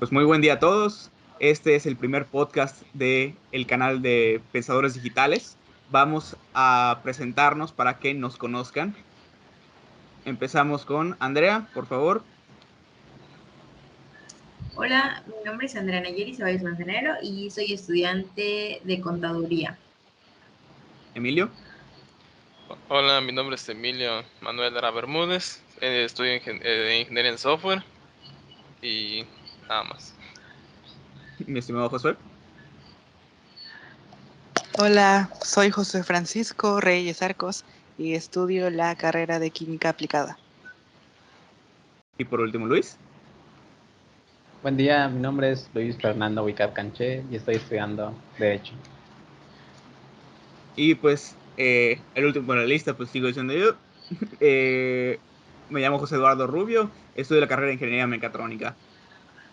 Pues muy buen día a todos. Este es el primer podcast del canal de Pensadores Digitales. Vamos a presentarnos para que nos conozcan. Empezamos con Andrea, por favor. Hola, mi nombre es Andrea Nayeli Ceballos Manzanero y soy estudiante de contaduría. Emilio. Hola, mi nombre es Emilio Manuel Lara Bermúdez, estudio ingeniería en software y nada más. Mi estimado Josué. Hola, soy José Francisco Reyes Arcos y estudio la carrera de Química Aplicada. Y por último, Luis. Buen día, mi nombre es Luis Fernando Huicap Canché y estoy estudiando Derecho. Y pues el último en la lista, pues sigo diciendo yo. Me llamo José Eduardo Rubio, estudio la carrera de Ingeniería Mecatrónica.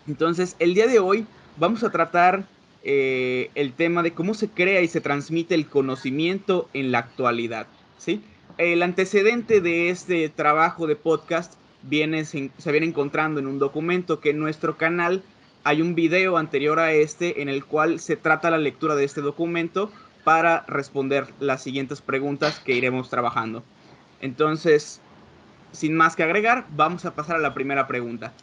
Entonces, el día de hoy vamos a tratar el tema de cómo se crea y se transmite el conocimiento en la actualidad, ¿sí? El antecedente de este trabajo de podcast se viene encontrando en un documento que en nuestro canal hay un video anterior a este en el cual se trata la lectura de este documento para responder las siguientes preguntas que iremos trabajando. Entonces, sin más que agregar, vamos a pasar a la primera pregunta.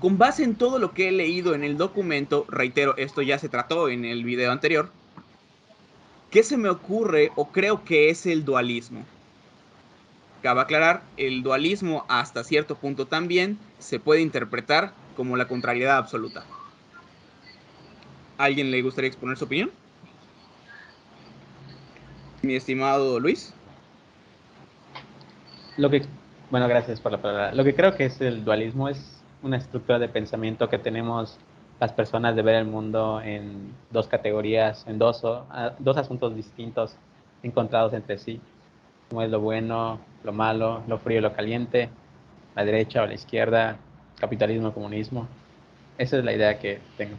Con base en todo lo que he leído en el documento, reitero, esto ya se trató en el video anterior, ¿qué se me ocurre o creo que es el dualismo? Cabe aclarar, el dualismo hasta cierto punto también se puede interpretar como la contrariedad absoluta. ¿A alguien le gustaría exponer su opinión? Mi estimado Luis. Gracias por la palabra. Lo que creo que es el dualismo es una estructura de pensamiento que tenemos las personas de ver el mundo en dos categorías, en dos asuntos distintos encontrados entre sí, como es lo bueno, lo malo, lo frío y lo caliente, la derecha o la izquierda, capitalismo o comunismo. Esa es la idea que tengo.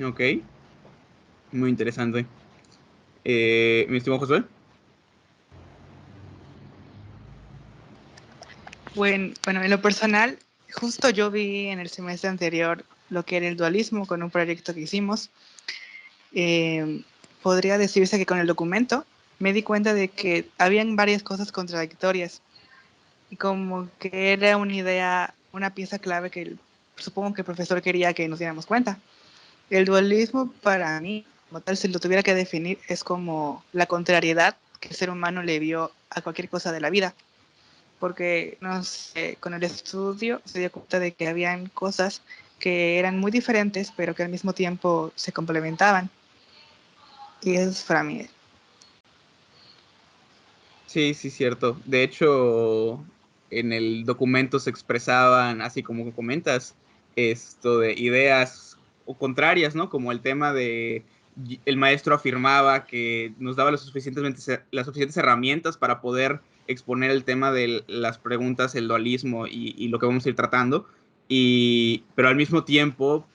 Ok, muy interesante. Mi estimado Josué. Bueno, en lo personal, justo yo vi en el semestre anterior lo que era el dualismo con un proyecto que hicimos. Podría decirse que con el documento me di cuenta de que habían varias cosas contradictorias y como que era una idea, una pieza clave que supongo que el profesor quería que nos diéramos cuenta. El dualismo para mí, como tal, si lo tuviera que definir, es como la contrariedad que el ser humano le vio a cualquier cosa de la vida. Porque, no sé, con el estudio se dio cuenta de que habían cosas que eran muy diferentes, pero que al mismo tiempo se complementaban. Y eso es para mí. Sí, sí, cierto. De hecho, en el documento se expresaban, así como comentas, esto de ideas o contrarias, ¿no? Como el tema de el maestro afirmaba que nos daba las suficientes herramientas para poder exponer el tema de las preguntas, el dualismo y lo que vamos a ir tratando. Pero al mismo tiempo,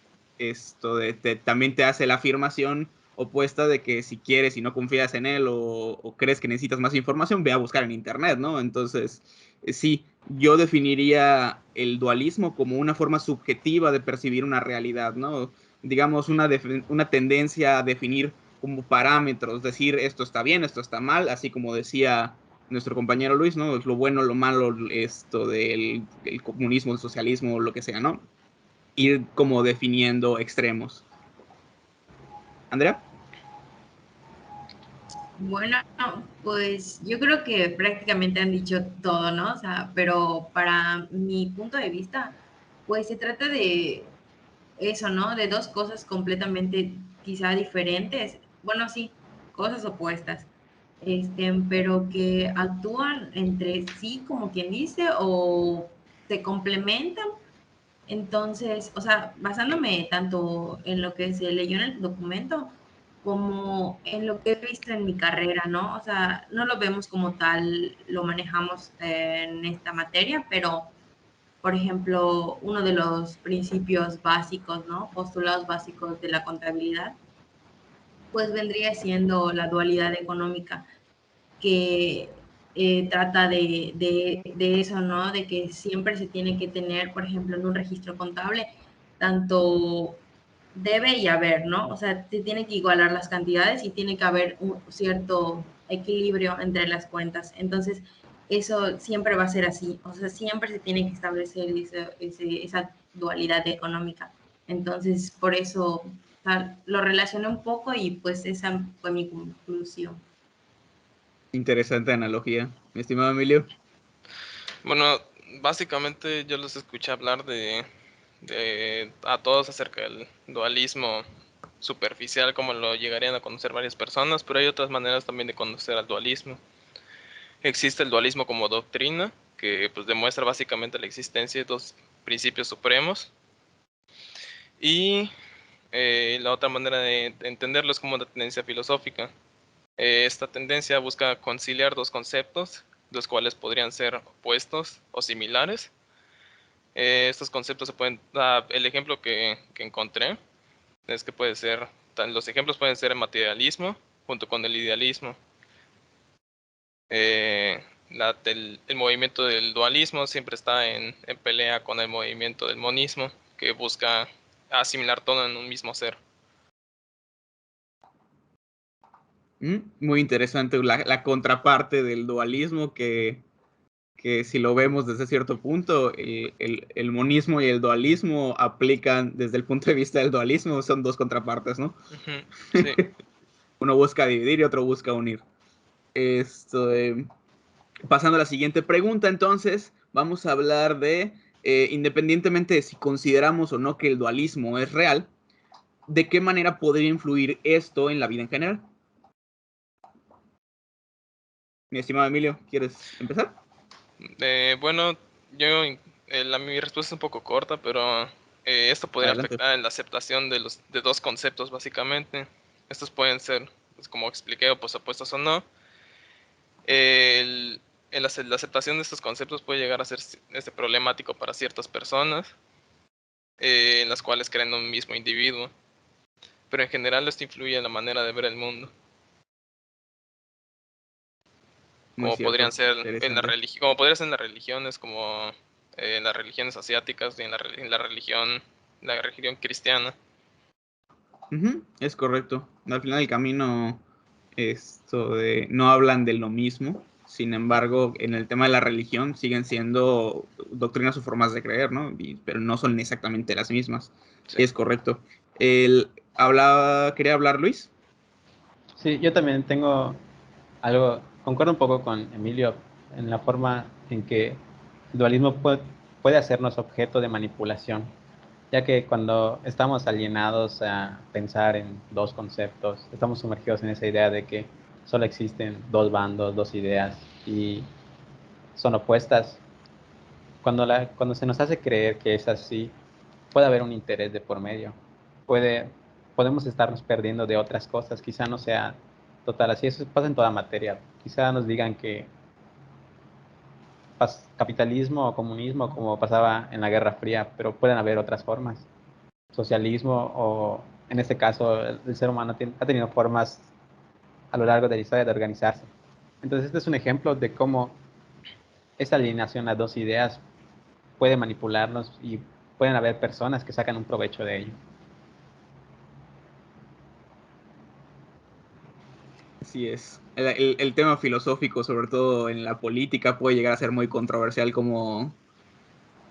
también te hace la afirmación opuesta de que si quieres y no confías en él o crees que necesitas más información, ve a buscar en internet, ¿no? Entonces, sí, yo definiría el dualismo como una forma subjetiva de percibir una realidad, ¿no? Digamos, una tendencia a definir como parámetros, decir esto está bien, esto está mal, así como decía nuestro compañero Luis, ¿no? Lo bueno, lo malo, esto del el comunismo, el socialismo, lo que sea, ¿no? Ir como definiendo extremos. Andrea. Bueno, pues yo creo que prácticamente han dicho todo, ¿no? O sea, pero para mi punto de vista, pues se trata de eso, ¿no? De dos cosas completamente quizá diferentes. Bueno, sí, cosas opuestas. Pero que actúan entre sí, como quien dice, o se complementan. Entonces, o sea, basándome tanto en lo que se leyó en el documento como en lo que he visto en mi carrera, ¿no? O sea, no lo vemos como tal, lo manejamos en esta materia, pero, por ejemplo, uno de los principios básicos, ¿no? Postulados básicos de la contabilidad, pues vendría siendo la dualidad económica, que trata de eso, ¿no? De que siempre se tiene que tener, por ejemplo, en un registro contable, tanto debe y haber, ¿no? O sea, se tiene que igualar las cantidades y tiene que haber un cierto equilibrio entre las cuentas. Entonces, eso siempre va a ser así. O sea, siempre se tiene que establecer esa dualidad económica. Entonces, por eso, o sea, lo relacioné un poco y pues esa fue mi conclusión. Interesante analogía. Mi estimado Emilio. Bueno, básicamente yo los escuché hablar a todos acerca del dualismo superficial, como lo llegarían a conocer varias personas, pero hay otras maneras también de conocer al dualismo. Existe el dualismo como doctrina, que pues demuestra básicamente la existencia de dos principios supremos, y la otra manera de entenderlo es como una tendencia filosófica. Esta tendencia busca conciliar dos conceptos, los cuales podrían ser opuestos o similares. Estos conceptos se pueden dar, el ejemplo que encontré es que puede ser, los ejemplos pueden ser el materialismo junto con el idealismo. El movimiento del dualismo siempre está en pelea con el movimiento del monismo, que busca asimilar todo en un mismo ser. Muy interesante la contraparte del dualismo que si lo vemos desde cierto punto, el monismo y el dualismo aplican desde el punto de vista del dualismo, son dos contrapartes, ¿no? Uh-huh, sí. Uno busca dividir y otro busca unir. Pasando a la siguiente pregunta, entonces, vamos a hablar de, independientemente de si consideramos o no que el dualismo es real, ¿de qué manera podría influir esto en la vida en general? Mi estimado Emilio, ¿quieres empezar? Bueno, mi respuesta es un poco corta, pero esto podría Adelante. afectar en la aceptación de dos conceptos, básicamente. Estos pueden ser, pues, como expliqué, opuestos o no. La aceptación de estos conceptos puede llegar a ser problemático para ciertas personas, en las cuales creen un mismo individuo. Pero en general esto influye en la manera de ver el mundo. Muy Como cierto, podrían ser interesante. como podría ser en las religiones, como en las religiones asiáticas y en la religión cristiana. Es correcto. Al final del camino, no hablan de lo mismo. Sin embargo, en el tema de la religión siguen siendo doctrinas o formas de creer, ¿no? Pero no son exactamente las mismas. Sí. Es correcto. ¿Quería hablar Luis? Sí, yo también tengo algo, concuerdo un poco con Emilio en la forma en que el dualismo puede hacernos objeto de manipulación, ya que cuando estamos alienados a pensar en dos conceptos, estamos sumergidos en esa idea de que solo existen dos bandos, dos ideas y son opuestas. Cuando se nos hace creer que es así, puede haber un interés de por medio. Podemos estarnos perdiendo de otras cosas, quizá no sea total así, eso pasa en toda materia. Quizá nos digan que capitalismo o comunismo, como pasaba en la Guerra Fría, pero pueden haber otras formas. Socialismo o, en este caso, el ser humano ha tenido formas a lo largo de la historia de organizarse. Entonces, este es un ejemplo de cómo esa alineación a dos ideas puede manipularnos y pueden haber personas que sacan un provecho de ello. Así es. El tema filosófico, sobre todo en la política, puede llegar a ser muy controversial, como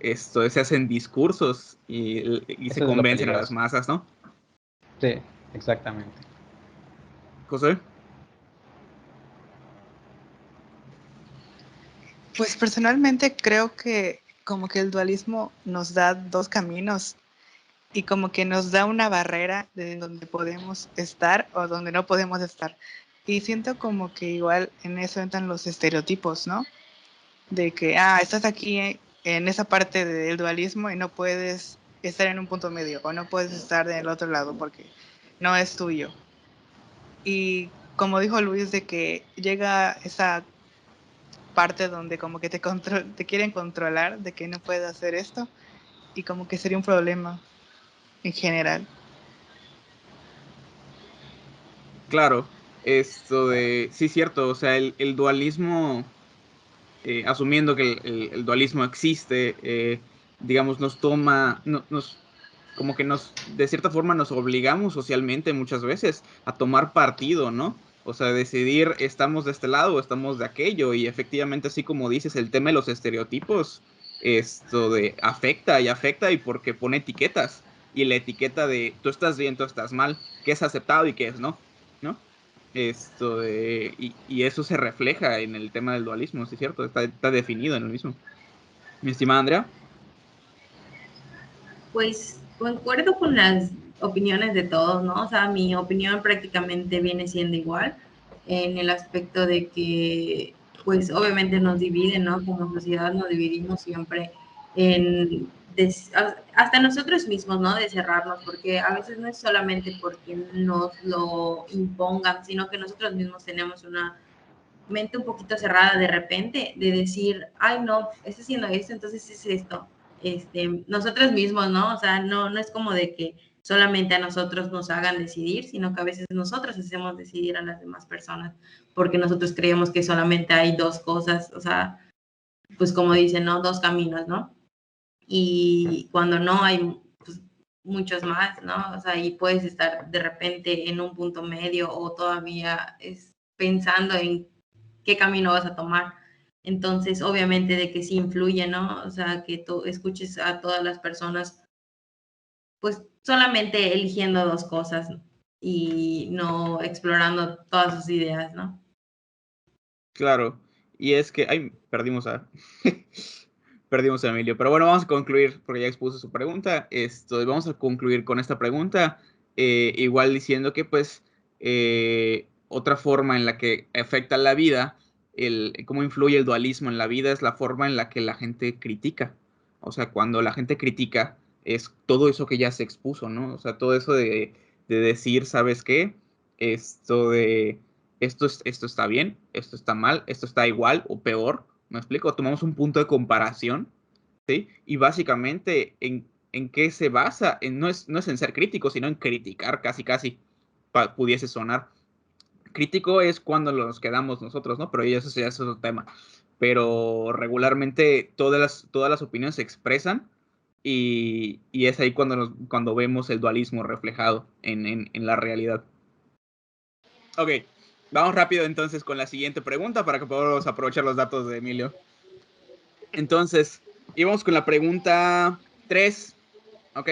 se hacen discursos y se Eso es lo convencen a las peligroso. masas, ¿no? Sí, exactamente. José. Pues personalmente creo que como que el dualismo nos da dos caminos y como que nos da una barrera de donde podemos estar o donde no podemos estar. Y siento como que igual en eso entran los estereotipos, ¿no? De que, estás aquí en esa parte del dualismo y no puedes estar en un punto medio o no puedes estar del otro lado porque no es tuyo. Y como dijo Luis, de que llega esa parte donde como que te quieren controlar, de que no puedes hacer esto y como que sería un problema en general. Claro, sí, cierto, o sea, el dualismo asumiendo que el dualismo existe, digamos, nos toma, como que de cierta forma nos obligamos socialmente muchas veces a tomar partido, ¿no? O sea, decidir, estamos de este lado o estamos de aquello, y efectivamente, así como dices, el tema de los estereotipos, afecta y porque pone etiquetas, y la etiqueta de tú estás bien, tú estás mal, qué es aceptado y qué es no, ¿no? Y eso se refleja en el tema del dualismo, ¿sí es cierto? Está definido en el mismo. Mi estimada Andrea. Pues concuerdo con las opiniones de todos, ¿no? O sea, mi opinión prácticamente viene siendo igual en el aspecto de que, pues obviamente nos dividen, ¿no? Como sociedad nos dividimos siempre en, hasta nosotros mismos, ¿no? De cerrarnos, porque a veces no es solamente porque nos lo impongan, sino que nosotros mismos tenemos una mente un poquito cerrada de repente, de decir, ay, no, está haciendo esto, entonces es esto. Nosotros mismos, ¿no? O sea, no es como de que solamente a nosotros nos hagan decidir, sino que a veces nosotros hacemos decidir a las demás personas, porque nosotros creemos que solamente hay dos cosas, o sea, pues como dicen, ¿no? Dos caminos, ¿no? Y cuando no hay pues, muchos más, ¿no? O sea, y puedes estar de repente en un punto medio o todavía pensando en qué camino vas a tomar. Entonces, obviamente de que sí influye, ¿no? O sea, que tú escuches a todas las personas, pues solamente eligiendo dos cosas y no explorando todas sus ideas, ¿no? Claro, y es que, ay, perdimos a, perdimos a Emilio, pero bueno, vamos a concluir, porque ya expuso su pregunta, vamos a concluir con esta pregunta, igual diciendo que, pues, otra forma en la que afecta la vida, cómo influye el dualismo en la vida, es la forma en la que la gente critica. O sea, cuando la gente critica, es todo eso que ya se expuso, ¿no? O sea, todo eso de decir, ¿sabes qué? Esto de esto está bien, esto está mal, esto está igual o peor, ¿me explico? Tomamos un punto de comparación, ¿sí? Y básicamente, ¿en qué se basa? No es en ser crítico, sino en criticar, casi pudiese sonar. Crítico es cuando nos quedamos nosotros, ¿no? Pero eso ya es otro tema. Pero regularmente todas las opiniones se expresan, y es ahí cuando vemos el dualismo reflejado en la realidad. Ok, vamos rápido entonces con la siguiente pregunta para que podamos aprovechar los datos de Emilio. Entonces, íbamos con la pregunta 3, ¿ok?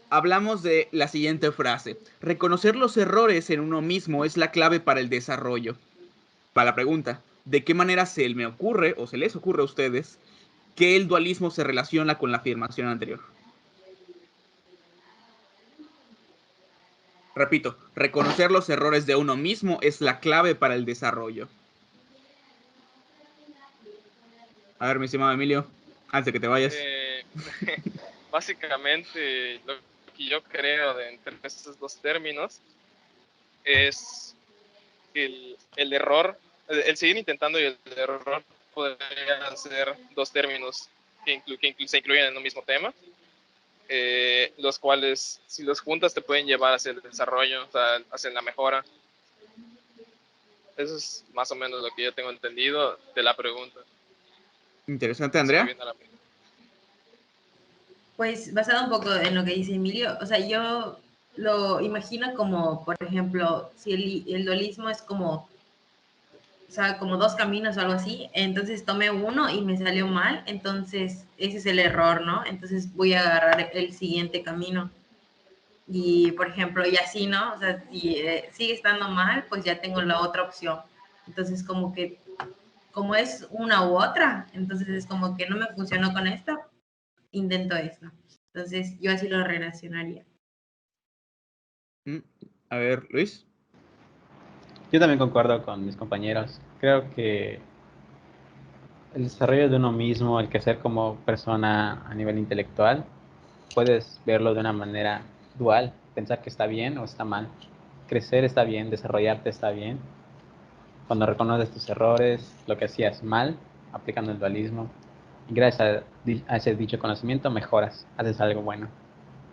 Hablamos de la siguiente frase. Reconocer los errores en uno mismo es la clave para el desarrollo. Para la pregunta, ¿de qué manera se me ocurre o se les ocurre a ustedes que el dualismo se relaciona con la afirmación anterior? Repito, reconocer los errores de uno mismo es la clave para el desarrollo. A ver, mi estimado Emilio, antes de que te vayas. Básicamente, lo que yo creo de entre estos dos términos es que el error, el seguir intentando y el error podrían ser dos términos que se incluyen en un mismo tema, los cuales, si los juntas, te pueden llevar hacia el desarrollo, o sea, hacia la mejora. Eso es más o menos lo que yo tengo entendido de la pregunta. Interesante, Andrea. Pues basado un poco en lo que dice Emilio, o sea, yo lo imagino como, por ejemplo, si el dualismo es como, o sea, como dos caminos o algo así, entonces tomé uno y me salió mal, entonces ese es el error, ¿no? Entonces voy a agarrar el siguiente camino. Y, por ejemplo, y así, ¿no? O sea, si sigue estando mal, pues ya tengo la otra opción. Entonces, como es una u otra, entonces es como que no me funcionó con esta, intento esto. Entonces, yo así lo relacionaría. A ver, Luis. Yo también concuerdo con mis compañeros. Creo que el desarrollo de uno mismo, el crecer como persona a nivel intelectual, puedes verlo de una manera dual, pensar que está bien o está mal. Crecer está bien, desarrollarte está bien. Cuando reconoces tus errores, lo que hacías mal, aplicando el dualismo, y gracias a ese dicho conocimiento mejoras, haces algo bueno.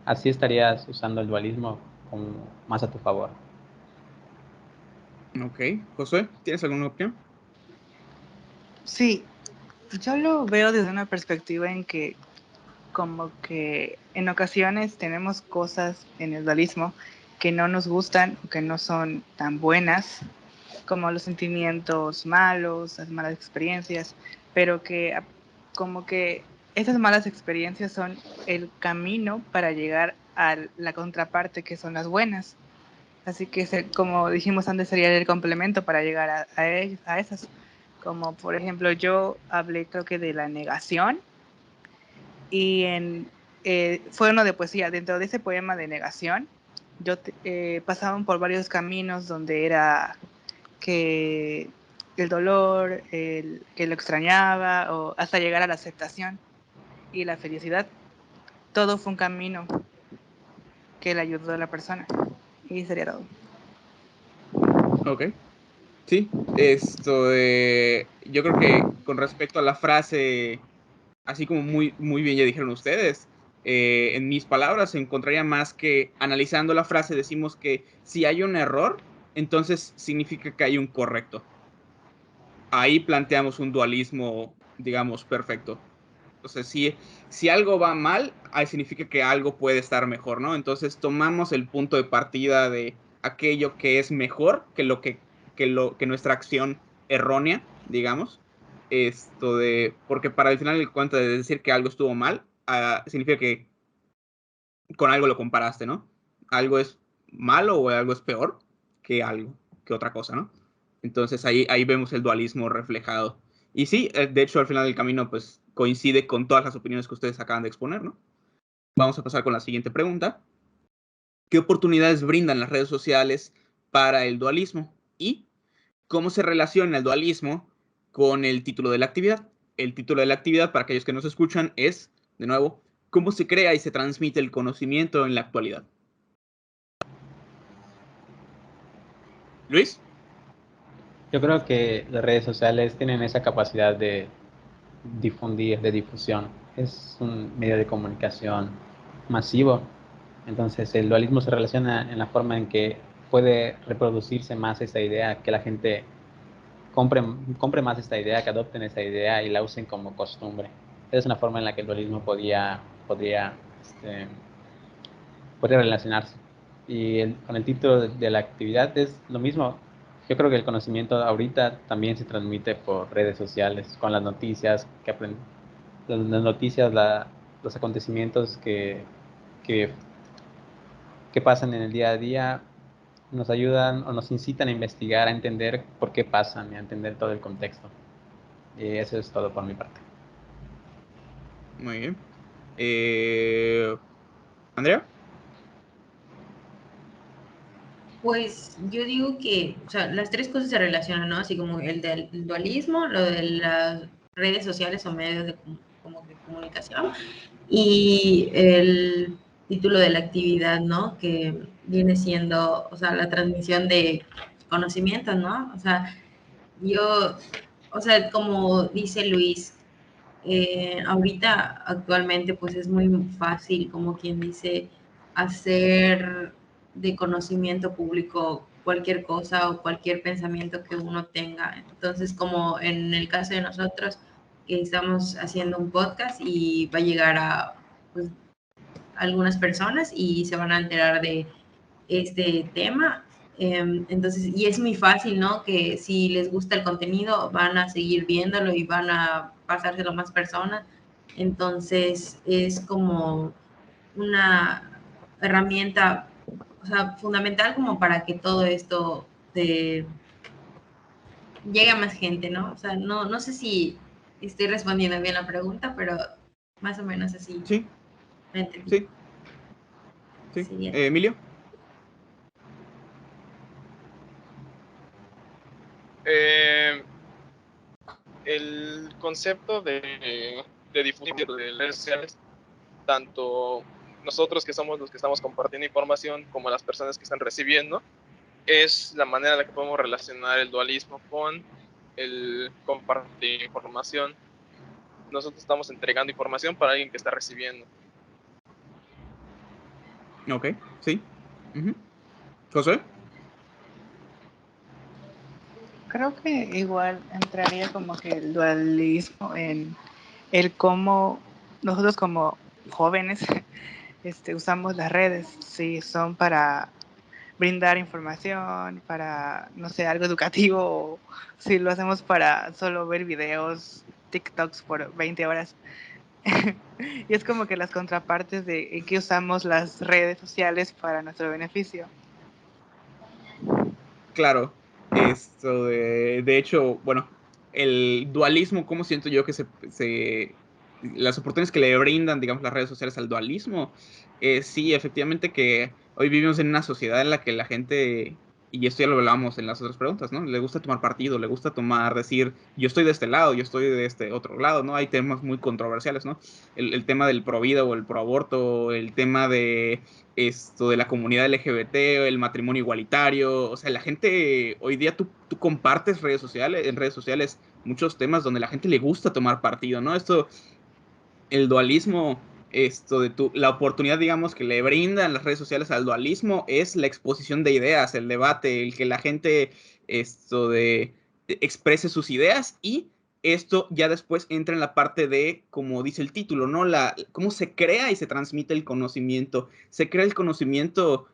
Así estarías usando el dualismo como más a tu favor. Ok, Josué, ¿tienes alguna opinión? Sí, Yo lo veo desde una perspectiva en que como que en ocasiones tenemos cosas en el dualismo que no nos gustan o que no son tan buenas, como los sentimientos malos, las malas experiencias, pero que como que esas malas experiencias son el camino para llegar a la contraparte que son las buenas. Así que, como dijimos antes, sería el complemento para llegar a esas. Como por ejemplo, yo hablé creo que de la negación y fue uno de poesía. Dentro de ese poema de negación, pasaban por varios caminos donde era que el dolor, que lo extrañaba, o hasta llegar a la aceptación y la felicidad. Todo fue un camino que le ayudó a la persona. Y sería todo. Ok. Sí, yo creo que con respecto a la frase, así como muy bien ya dijeron ustedes, en mis palabras se encontraría más que analizando la frase decimos que si hay un error, entonces significa que hay un correcto. Ahí planteamos un dualismo, digamos, perfecto. O sea, si algo va mal, ahí significa que algo puede estar mejor, ¿no? Entonces tomamos el punto de partida de aquello que es mejor que nuestra acción errónea, digamos. Porque para el final del cuento de decir que algo estuvo mal, significa que con algo lo comparaste, ¿no? Algo es malo o algo es peor que otra cosa, ¿no? Entonces ahí vemos el dualismo reflejado. Y sí, de hecho, al final del camino, pues coincide con todas las opiniones que ustedes acaban de exponer, ¿no? Vamos a pasar con la siguiente pregunta. ¿Qué oportunidades brindan las redes sociales para el dualismo? ¿Y cómo se relaciona el dualismo con el título de la actividad? El título de la actividad, para aquellos que nos escuchan, es, de nuevo, ¿cómo se crea y se transmite el conocimiento en la actualidad? Luis. Yo creo que las redes sociales tienen esa capacidad de difundir, de difusión. Es un medio de comunicación masivo. Entonces el dualismo se relaciona en la forma en que puede reproducirse más esa idea, que la gente compre más esta idea, que adopten esa idea y la usen como costumbre. Esa es una forma en la que el dualismo podría relacionarse. Y con el título de la actividad es lo mismo. Yo creo que el conocimiento ahorita también se transmite por redes sociales, con las noticias las noticias, los acontecimientos que, que pasan en el día a día nos ayudan o nos incitan a investigar, a entender por qué pasan y a entender todo el contexto. Y eso es todo por mi parte. Muy bien. ¿Andrea? Pues yo digo que, o sea, las tres cosas se relacionan, ¿no? Así como el del dualismo, lo de las redes sociales o medios de, como de comunicación y el título de la actividad, ¿no? Que viene siendo, o sea, la transmisión de conocimientos, ¿no? O sea, como dice Luis, ahorita actualmente pues es muy fácil, como quien dice, hacer de conocimiento público cualquier cosa o cualquier pensamiento que uno tenga. Entonces, como en el caso de nosotros, que estamos haciendo un podcast y va a llegar a pues, algunas personas y se van a enterar de este tema. Entonces, y es muy fácil, ¿no? Que si les gusta el contenido, van a seguir viéndolo y van a pasárselo a más personas. Entonces, es como una herramienta, o sea, fundamental como para que todo esto llegue a más gente, ¿no? O sea, no sé si estoy respondiendo bien la pregunta, pero más o menos así Sí, me entendí. sí, sí. Sí, Emilio. Eh, el concepto de difusión de redes sociales, tanto nosotros que somos los que estamos compartiendo información como las personas que están recibiendo, es la manera en la que podemos relacionar el dualismo con el compartir información. Nosotros estamos entregando información para alguien que está recibiendo. Ok, sí. José. Creo que igual entraría como que el dualismo en el cómo nosotros como jóvenes usamos las redes, si son para brindar información, para, no sé, algo educativo, o si lo hacemos para solo ver videos, TikToks por 20 horas. Y es como que las contrapartes de en qué usamos las redes sociales para nuestro beneficio. Claro, de hecho, bueno, el dualismo, ¿cómo siento yo que las oportunidades que le brindan, digamos, las redes sociales al dualismo? Sí, efectivamente que hoy vivimos en una sociedad en la que la gente, y esto ya lo hablábamos en las otras preguntas, ¿no? Le gusta tomar partido, le gusta decir, yo estoy de este lado, yo estoy de este otro lado, ¿no? Hay temas muy controversiales, ¿no? El tema del pro vida o el pro aborto, el tema de de la comunidad LGBT, el matrimonio igualitario, o sea, la gente, hoy día tú compartes en redes sociales, muchos temas donde la gente le gusta tomar partido, ¿no? El dualismo, la oportunidad, digamos, que le brindan las redes sociales al dualismo es la exposición de ideas, el debate, el que la gente, exprese sus ideas y esto ya después entra en la parte de, como dice el título, ¿no? Cómo se crea y se transmite el conocimiento. Se crea el conocimiento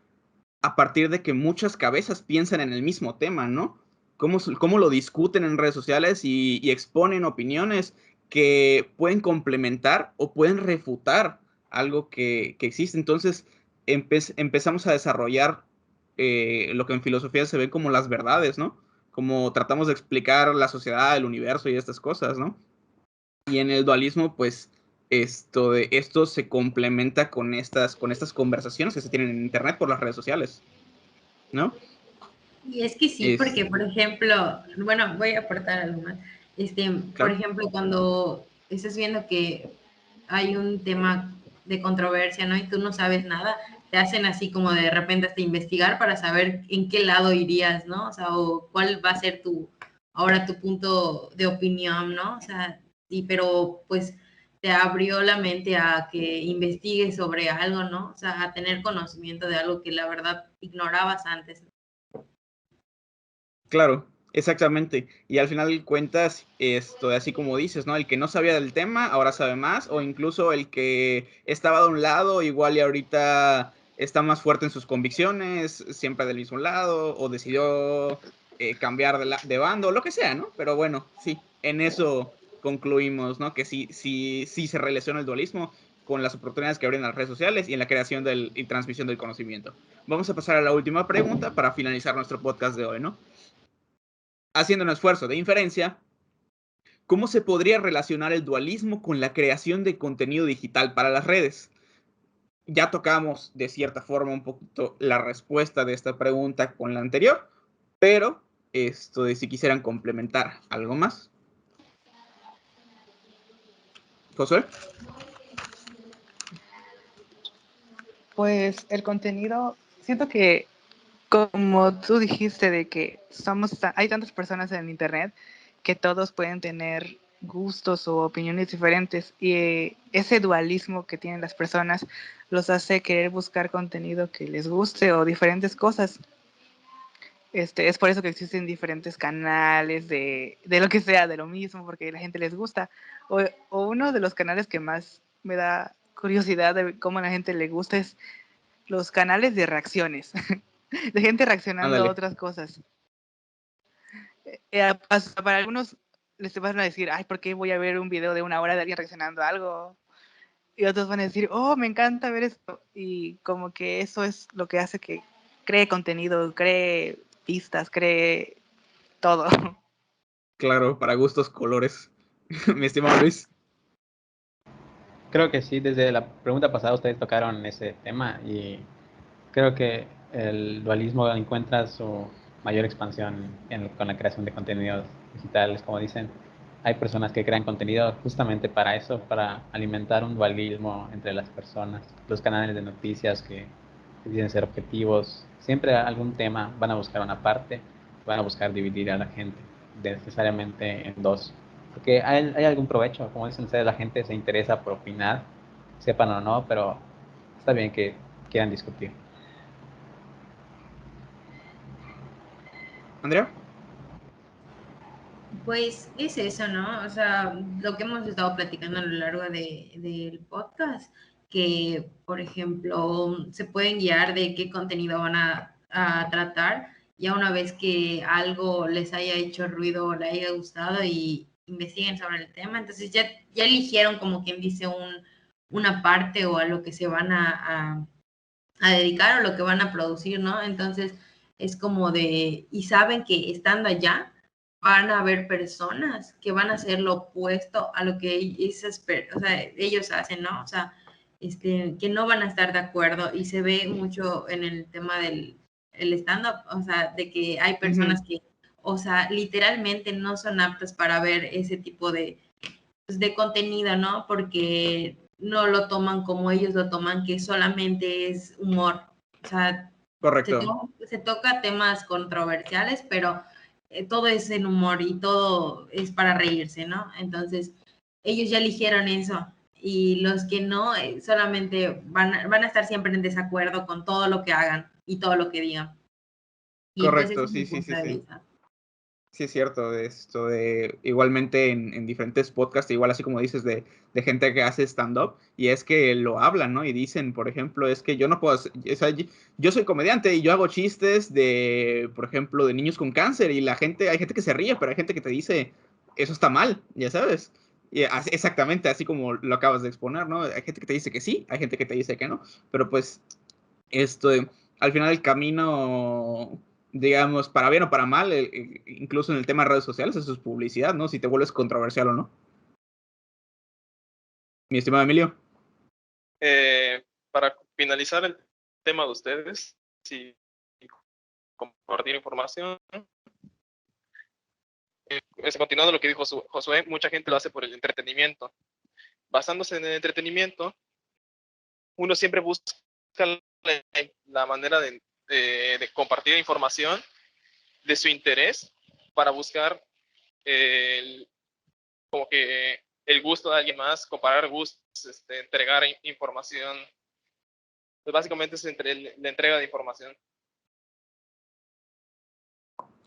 a partir de que muchas cabezas piensan en el mismo tema, ¿no? Cómo lo discuten en redes sociales y exponen opiniones que pueden complementar o pueden refutar algo que existe. Entonces empezamos a desarrollar lo que en filosofía se ve como las verdades, ¿no? Como tratamos de explicar la sociedad, el universo y estas cosas, ¿no? Y en el dualismo, pues, esto se complementa con estas conversaciones que se tienen en internet por las redes sociales, ¿no? Y es que sí, Es, porque por ejemplo, bueno, voy a aportar algo más. Por claro, ejemplo, cuando estás viendo que hay un tema de controversia, ¿no? Y tú no sabes nada, te hacen así como de repente hasta investigar para saber en qué lado irías, ¿no? O sea, o cuál va a ser ahora tu punto de opinión, ¿no? O sea, sí, pero pues te abrió la mente a que investigues sobre algo, ¿no? O sea, a tener conocimiento de algo que la verdad ignorabas antes, ¿no? claro, exactamente. Y al final de cuentas, así como dices, ¿no? El que no sabía del tema, ahora sabe más, o incluso el que estaba de un lado, igual y ahorita está más fuerte en sus convicciones, siempre del mismo lado, o decidió cambiar de bando, lo que sea, ¿no? Pero bueno, sí, en eso concluimos, ¿no? Que sí se relaciona el dualismo con las oportunidades que abren las redes sociales y en la creación y transmisión del conocimiento. Vamos a pasar a la última pregunta para finalizar nuestro podcast de hoy, ¿no? Haciendo un esfuerzo de inferencia, ¿cómo se podría relacionar el dualismo con la creación de contenido digital para las redes? Ya tocamos de cierta forma un poquito la respuesta de esta pregunta con la anterior, pero de si quisieran complementar algo más. Josué. Pues el contenido, siento que como tú dijiste de que hay tantas personas en internet que todos pueden tener gustos o opiniones diferentes y ese dualismo que tienen las personas los hace querer buscar contenido que les guste o diferentes cosas. Es por eso que existen diferentes canales de lo que sea, de lo mismo, porque a la gente les gusta. O uno de los canales que más me da curiosidad de cómo a la gente le gusta es los canales de reacciones, de gente reaccionando a Ándale. otras cosas. Para algunos les van a decir, ay, ¿por qué voy a ver un video de 1 hora de alguien reaccionando a algo? Y otros van a decir, oh, me encanta ver esto. Y como que eso es lo que hace que cree contenido, cree pistas, cree todo. Claro, para gustos, colores. Mi estimado Luis. Creo que sí, desde la pregunta pasada ustedes tocaron ese tema y creo que el dualismo encuentra su mayor expansión con la creación de contenidos digitales, como dicen. Hay personas que crean contenido justamente para eso, para alimentar un dualismo entre las personas. Los canales de noticias que dicen ser objetivos, siempre algún tema van a buscar una parte, van a buscar dividir a la gente necesariamente en dos. Porque hay algún provecho, como dicen ustedes, la gente se interesa por opinar, sepan o no, pero está bien que quieran discutir. Andrea. Pues es eso, ¿no? O sea, lo que hemos estado platicando a lo largo del podcast, que, por ejemplo, se pueden guiar de qué contenido van a tratar, ya una vez que algo les haya hecho ruido o le haya gustado y investiguen sobre el tema, entonces ya eligieron como quien dice una parte o a lo que se van a dedicar o lo que van a producir, ¿no? Entonces es como y saben que estando allá van a haber personas que van a hacer lo opuesto a lo que ellos hacen, ¿no? O sea, que no van a estar de acuerdo y se ve mucho en el tema del stand-up, o sea, de que hay personas que, o sea, literalmente no son aptas para ver ese tipo de contenido, ¿no? Porque no lo toman como ellos lo toman, que solamente es humor. O sea, Correcto. se toca temas controversiales, pero todo es en humor y todo es para reírse, ¿no? Entonces, ellos ya eligieron eso. Y los que no, solamente van a estar siempre en desacuerdo con todo lo que hagan y todo lo que digan. Y pues ese Correcto, es mi sí, sí, punto sí, de sí. vista. Sí, es cierto, de esto de igualmente en diferentes podcasts, igual así como dices, de gente que hace stand-up, y es que lo hablan, ¿no? Y dicen, por ejemplo, es que yo no puedo, o sea, yo soy comediante y yo hago chistes de, por ejemplo, de niños con cáncer, y hay gente que se ríe, pero hay gente que te dice, eso está mal, ya sabes. Y exactamente, así como lo acabas de exponer, ¿no? Hay gente que te dice que sí, hay gente que te dice que no, pero pues esto, al final el camino, digamos, para bien o para mal, incluso en el tema de redes sociales, eso es publicidad, ¿no? Si te vuelves controversial o no. Mi estimado Emilio. Para finalizar el tema de ustedes, y compartir información, continuando lo que dijo Josué, mucha gente lo hace por el entretenimiento. Basándose en el entretenimiento, uno siempre busca la manera de compartir información de su interés para buscar como que el gusto de alguien más, comparar gustos, entregar información. Pues básicamente es la entrega de información.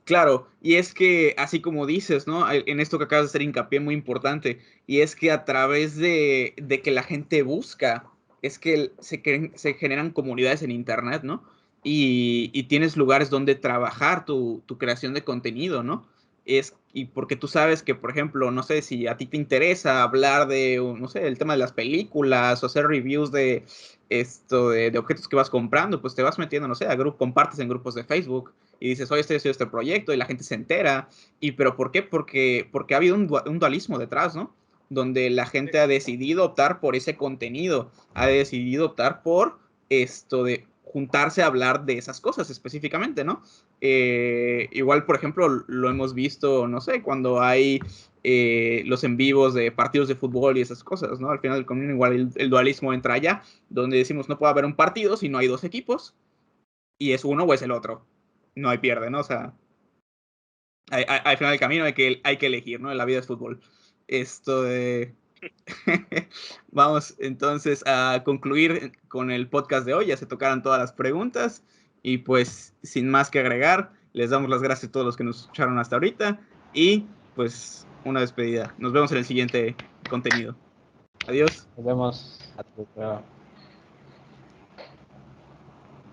Claro, y es que, así como dices, ¿no? En esto que acabas de hacer hincapié muy importante, y es que a través de que la gente busca, es que se generan comunidades en Internet, ¿no? Y tienes lugares donde trabajar tu creación de contenido, ¿no? Y porque tú sabes que, por ejemplo, no sé, si a ti te interesa hablar de, no sé, el tema de las películas o hacer reviews de objetos que vas comprando, pues te vas metiendo, no sé, compartes en grupos de Facebook y dices, oye, estoy haciendo este proyecto y la gente se entera. ¿Pero por qué? Porque ha habido un dualismo detrás, ¿no? Donde la gente ha decidido optar por ese contenido, ha decidido optar por esto de juntarse a hablar de esas cosas específicamente, ¿no? Igual, por ejemplo, lo hemos visto, no sé, cuando hay los en vivos de partidos de fútbol y esas cosas, ¿no? Al final del camino igual el dualismo entra allá, donde decimos no puede haber un partido si no hay dos equipos, y es uno o es el otro. No hay pierde, ¿no? O sea, al final del camino hay que elegir, ¿no? La vida es fútbol. Esto de... Vamos entonces a concluir con el podcast de hoy. Ya se tocaron todas las preguntas y pues sin más que agregar, les damos las gracias a todos los que nos escucharon hasta ahorita y pues una despedida. Nos vemos en el siguiente contenido. Adiós. Nos vemos. Hasta luego.